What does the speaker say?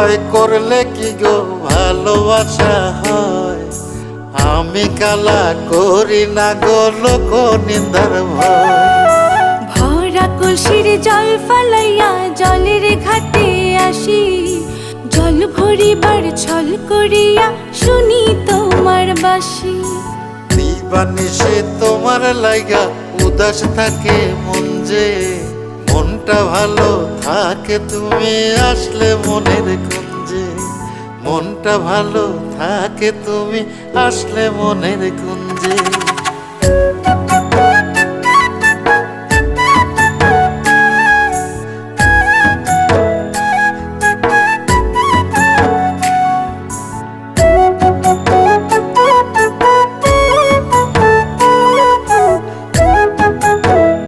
ভয় করলে কি গো ভালোবাসা হয়? আমি কালা করি না গো লোক নিন্দার ভয়। ভরা কলসির জল ফালাইয়া জলের ঘাটে আসি, জল ভরিবার ছল করিয়া শুনি তোমার বাঁশি। দিবানিশি তোমার লাইগা উদাস থাকে মন যে, মনটা ভালো থাকে তুমি আসলে মনের কুঞ্জে। মনটা ভালো থাকে তুমি আসলে মনের কুঞ্জে।